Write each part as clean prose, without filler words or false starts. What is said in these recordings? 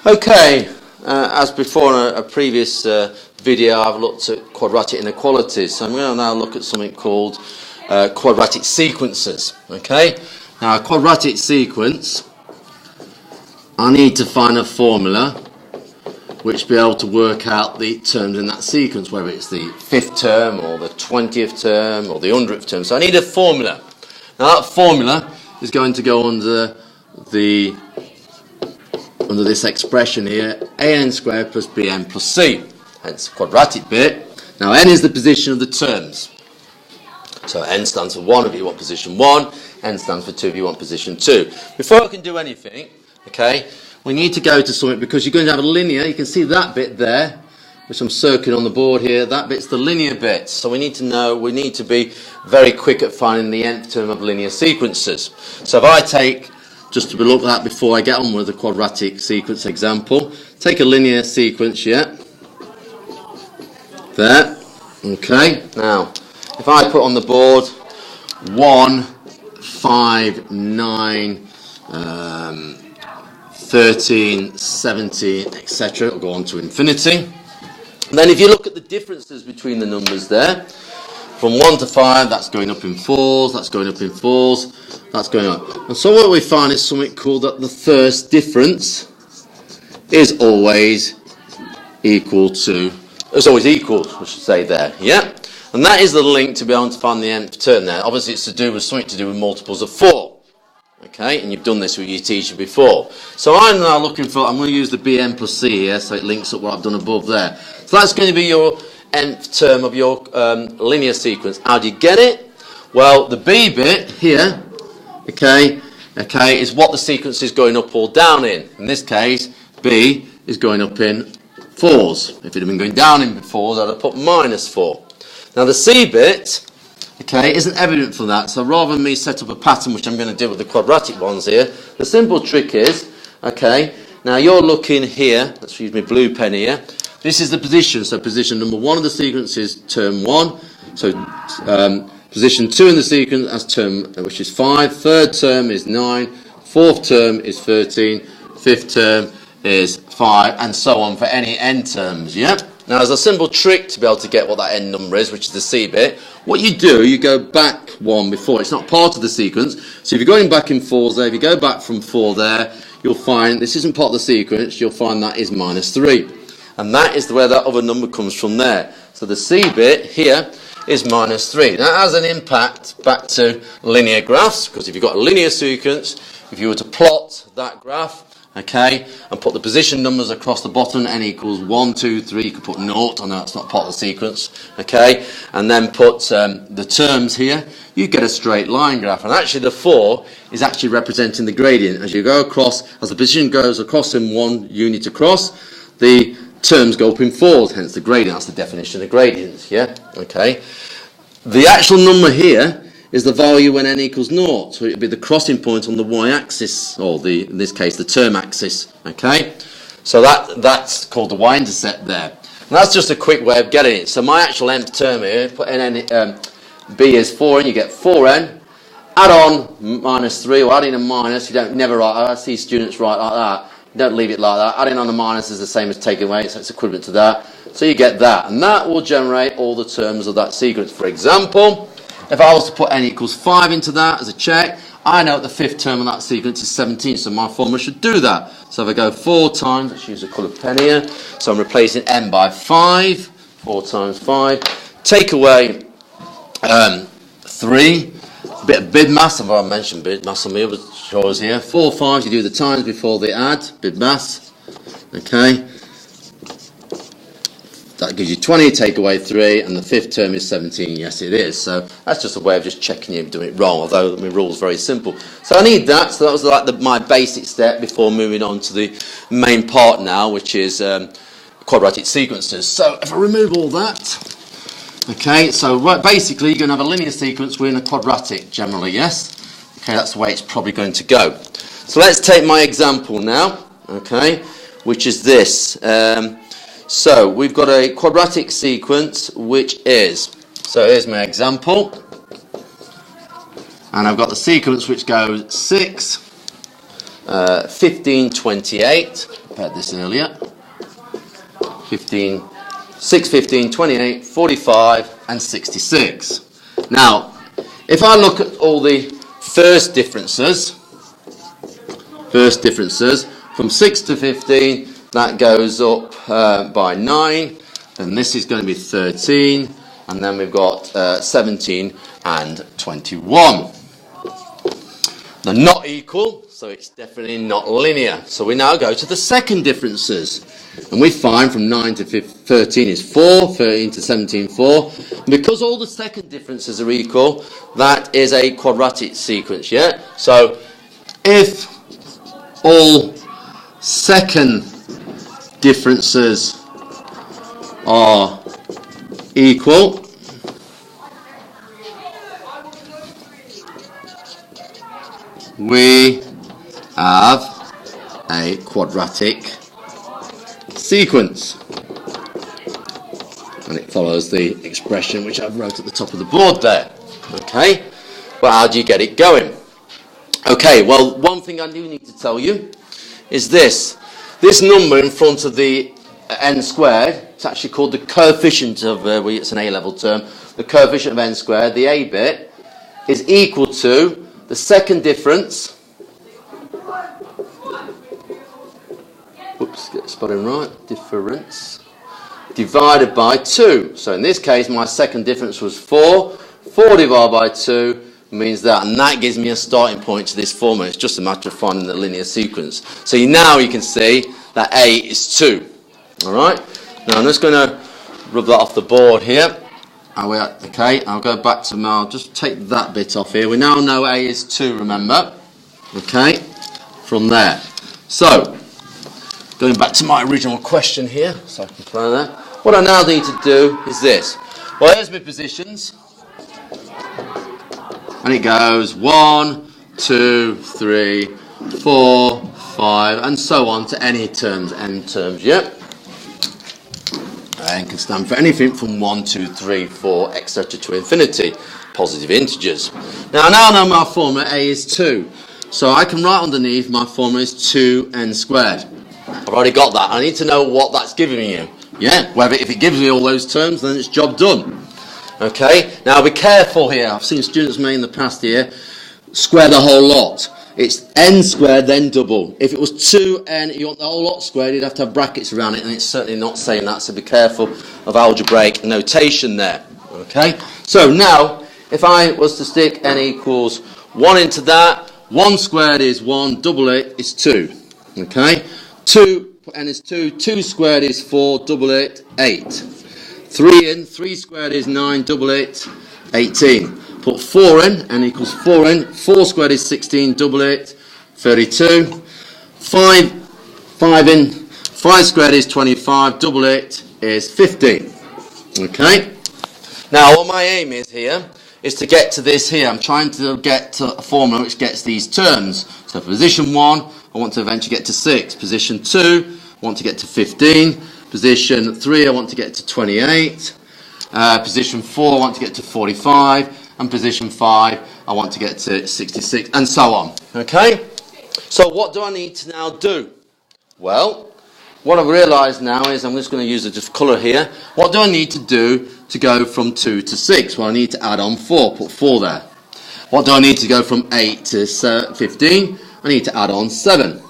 Okay, as before in a previous video, I've looked at quadratic inequalities. So I'm going to now look at something called quadratic sequences. Okay, now a quadratic sequence, I need to find a formula which will be able to work out the terms in that sequence, whether it's the 5th term or the 20th term or the 100th term. So I need a formula. Now that formula is going to go under this expression here, an squared plus bn plus c, hence the quadratic bit. Now n is the position of the terms. So n stands for 1 if you want position 1, n stands for 2 if you want position 2. Before I can do anything, okay, we need to go to something, because you're going to have a linear. You can see that bit there, which I'm circling on the board here, that bit's the linear bit. So we need to be very quick at finding the nth term of linear sequences. So if I take, just to look at that before I get on with the quadratic sequence example, take a linear sequence, yeah, there, okay. Now, if I put on the board 1, 5, 9, 13, 17, etc., it'll go on to infinity. And then if you look at the differences between the numbers there, from 1 to 5, that's going up in 4s, that's going up in 4s, that's going up. And so what we find is something called that the first difference is always equal to, I should say there, yeah? And that is the link to be able to find the nth term there. Obviously it's something to do with multiples of 4. Okay, and you've done this with your teacher before. So I'm now I'm going to use the bn plus c here, so it links up what I've done above there. So that's going to be your nth term of your linear sequence. How do you get it? Well, the b bit here, okay, is what the sequence is going up or down in. In this case, b is going up in 4s. If it had been going down in 4s, I'd have put minus 4. Now the c bit, okay, isn't evident from that, so rather than me set up a pattern, which I'm going to do with the quadratic ones here, the simple trick is, okay, now you're looking here, let's use my blue pen here, this is the position, so position number 1 of the sequence is term 1, so position 2 in the sequence as term, which is 5, third term is 9, 4th term is 13, 5th term is 5, and so on for any n terms, yeah? Now there's a simple trick to be able to get what that n number is, which is the c bit. What you do, you go back one before. It's not part of the sequence. So if you're going back in 4s there, if you go back from 4 there, you'll find this isn't part of the sequence. You'll find that is minus 3. And that is where that other number comes from there. So the c bit here is minus 3. That has an impact back to linear graphs, because if you've got a linear sequence, if you were to plot that graph, okay, and put the position numbers across the bottom, n equals 1, 2, 3, you could put 0, I know that's not part of the sequence, okay, and then put the terms here, you get a straight line graph, and actually the 4 is actually representing the gradient. As you go across, as the position goes across in one unit across, the terms go up in 4s, hence the gradient, that's the definition of gradients, yeah, okay. The actual number here is the value when n equals 0. So it would be the crossing point on the y-axis, or in this case, the term axis. Okay? So that's called the y-intercept there. And that's just a quick way of getting it. So my actual nth term here, put b is 4, and you get 4n. Add on minus 3, or add in a minus. You don't never write. I see students write like that. You don't leave it like that. Adding on a minus is the same as taking away, so it's equivalent to that. So you get that. And that will generate all the terms of that sequence. For example, if I was to put n equals 5 into that as a check, I know that the 5th term of that sequence is 17, so my formula should do that. So if I go 4 times, let's use a coloured pen here, so I'm replacing n by 5, 4 times 5, take away 3, a bit of bid maths, I've already mentioned bid maths on the other chores here, 4 5s, you do the times before the add, bid maths, okay. That gives you 20, take away 3, and the 5th term is 17. Yes, it is. So that's just a way of just checking you're doing it wrong, although my rule's very simple. So I need that. So that was like my basic step before moving on to the main part now, which is quadratic sequences. So if I remove all that, okay, so basically you're going to have a linear sequence within a quadratic generally, yes? Okay, that's the way it's probably going to go. So let's take my example now, okay, which is this. So we've got a quadratic sequence which is, so here's my example, and I've got the sequence which goes 6, 15, 28. I had this earlier. 15, 6, 15, 28, 45, and 66. Now, if I look at all the first differences from 6 to 15, that goes up by 9. Then this is going to be 13. And then we've got 17 and 21. They're not equal, so it's definitely not linear. So we now go to the second differences. And we find from 9 to 13 is 4, 13 to 17, 4. And because all the second differences are equal, that is a quadratic sequence, yeah? So if all second differences are equal, we have a quadratic sequence, and it follows the expression which I've wrote at the top of the board there. Okay, well, how do you get it going? Okay, well, one thing I do need to tell you is this number in front of the n squared, it's actually called the coefficient of, it's an A-level term, the coefficient of n squared, the A bit, is equal to the second difference, oops, get the spelling right, difference, divided by 2. So in this case, my second difference was 4. 4 divided by 2 means that, and that gives me a starting point to this formula. It's just a matter of finding the linear sequence. So now you can see that A is 2. Alright, now I'm just going to rub that off the board here. Okay, I'll go back to I'll just take that bit off here. We now know A is 2, remember? Okay, from there. So, going back to my original question here, so I can play that. What I now need to do is this. Well, here's my positions. And it goes 1, 2, 3, 4, 5, and so on to any terms, n terms, yep. And can stand for anything from 1, 2, 3, 4, etc. to infinity, positive integers. Now I know my formula A is 2, so I can write underneath my formula is 2n squared. I've already got that. I need to know what that's giving you. Yeah, whether if it gives me all those terms, then it's job done. Okay, now be careful here. I've seen students make in the past here square the whole lot. It's n squared, then double. If it was 2n, you want the whole lot squared, you'd have to have brackets around it, and it's certainly not saying that, so be careful of algebraic notation there. Okay? So now, if I was to stick n equals 1 into that, 1 squared is 1, double it is 2. Okay? 2, n is 2, 2 squared is 4, double it, 8. 3 in, 3 squared is 9, double it, 18. Put 4 in, n equals 4 in. 4 squared is 16, double it, 32. 5 in, 5 squared is 25, double it is 15. Okay? Now, what my aim is here is to get to this here. I'm trying to get to a formula which gets these terms. So, position 1, I want to eventually get to 6. Position 2, I want to get to 15. Position 3, I want to get to 28. Position 4, I want to get to 45. And position 5, I want to get to 66, and so on. Okay? So what do I need to now do? Well, what I've realised now is, I'm just going to use a just colour here. What do I need to do to go from 2 to 6? Well, I need to add on 4, put 4 there. What do I need to go from 8 to 15? I need to add on 7.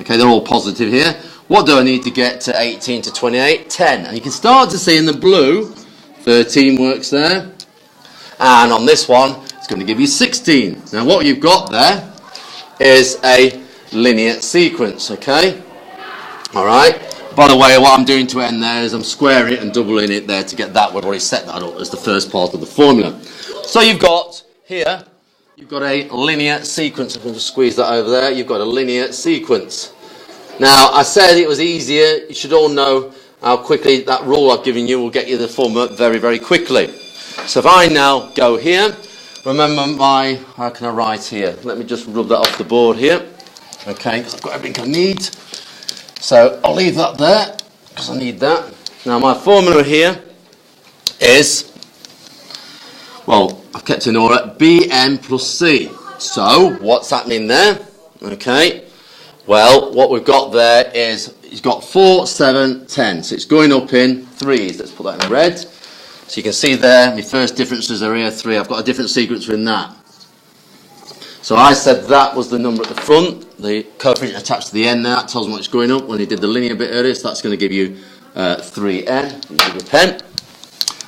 Okay, they're all positive here. What do I need to get to 18 to 28? 10. And you can start to see in the blue, 13 works there. And on this one, it's going to give you 16. Now what you've got there is a linear sequence, okay? Alright? By the way, what I'm doing to end there is I'm squaring it and doubling it there to get that. We've already set that up as the first part of the formula. So you've got here, you've got a linear sequence. I'm going to squeeze that over there. You've got a linear sequence. Now, I said it was easier. You should all know how quickly that rule I've given you will get you the formula very, very quickly. So if I now go here, remember how can I write here? Let me just rub that off the board here. Okay, because I've got everything I need. So I'll leave that there, because I need that. Now my formula here is, well, I've kept in order, Bn plus C. So, what's happening there? Okay, Well, what we've got there is, it's got 4, 7, 10. So it's going up in threes. Let's put that in red. So you can see there, my first differences are here, 3. I've got a different sequence in that. So I said that was the number at the front. The coefficient attached to the end there, that tells me what's going up. When you did the linear bit earlier, so that's going to give you 3n. Use your pen.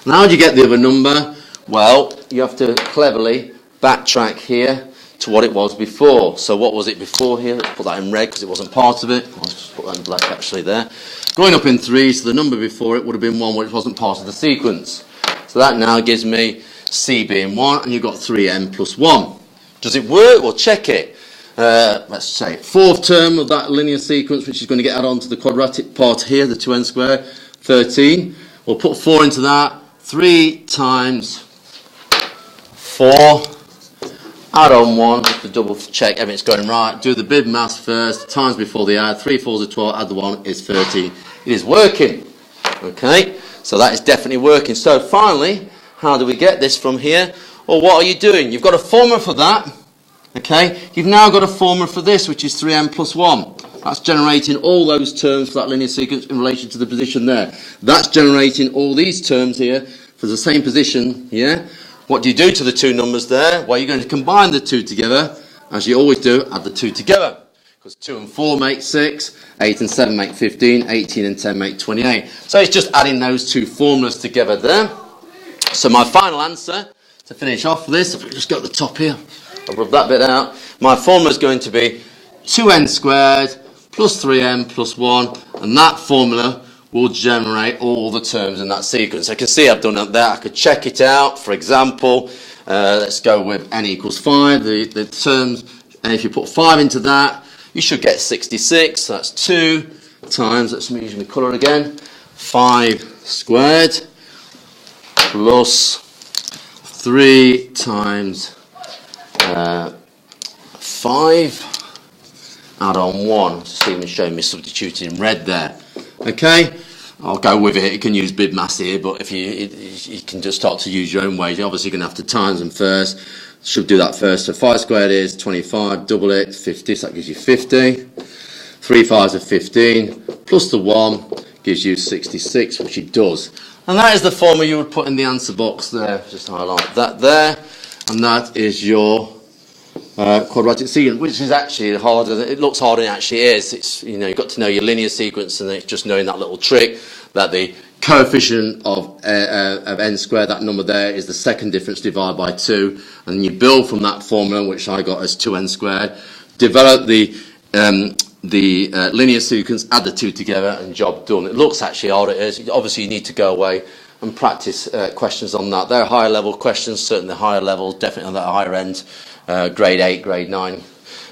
Now how do you get the other number? Well, you have to cleverly backtrack here to what it was before. So what was it before here? Let's put that in red because it wasn't part of it. I'll just put that in black actually there. Going up in 3, so the number before it would have been 1, which wasn't part of the sequence. So that now gives me C being 1, and you've got 3n plus 1. Does it work? Well, check it. Let's say fourth term of that linear sequence, which is going to get added on to the quadratic part here, the 2n squared, 13. We'll put 4 into that. 3 times 4. Add on 1, just to double check everything's going right. Do the big maths first. Times before the add. 3 4s are 12. Add the 1 is 13. It is working. Okay, so that is definitely working. So finally, how do we get this from here? Well, what are you doing? You've got a formula for that. Okay, you've now got a formula for this, which is 3n plus 1. That's generating all those terms for that linear sequence in relation to the position there. That's generating all these terms here for the same position, yeah? What do you do to the two numbers there? Well, you're going to combine the two together, as you always do, add the two together. Because 2 and 4 make 6, 8 and 7 make 15, 18 and 10 make 28. So it's just adding those two formulas together there. So my final answer, to finish off this, if we just go at the top here, I'll rub that bit out. My formula is going to be 2n squared plus 3n plus 1, and that formula will generate all the terms in that sequence. I can see I've done that there. I could check it out. For example, let's go with n equals 5, the terms, and if you put 5 into that, you should get 66. So that's 2 times, let's use my colour again, 5 squared plus 3 times 5, add on 1. Just even showing me substituting in red there. Okay, I'll go with it. You can use big mass here, but if you can just start to use your own way. You're obviously going to have to times them first. Should do that first. So 5 squared is 25, double it, 50, so that gives you 50. 3 5s are 15, plus the 1 gives you 66, which it does. And that is the formula you would put in the answer box there. Just highlight that there. And that is your quadratic sequence, which is actually harder. It looks harder than it actually is. It's, you know, you've got to know your linear sequence, and it's just knowing that little trick that the coefficient of n squared, that number there, is the second difference divided by 2, and you build from that formula, which I got as 2n squared. Develop the linear sequence, add the two together, and job done. It looks actually hard, it is. Obviously, you need to go away and practice questions on that. They're higher level questions, certainly higher level, definitely on that higher end. Grade 8, grade 9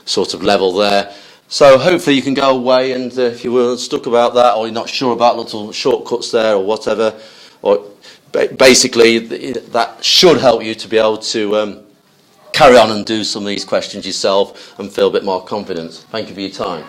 sort of level there. So hopefully you can go away, and if you were stuck about that, or you're not sure about little shortcuts there or whatever, or basically that should help you to be able to carry on and do some of these questions yourself and feel a bit more confident. Thank you for your time.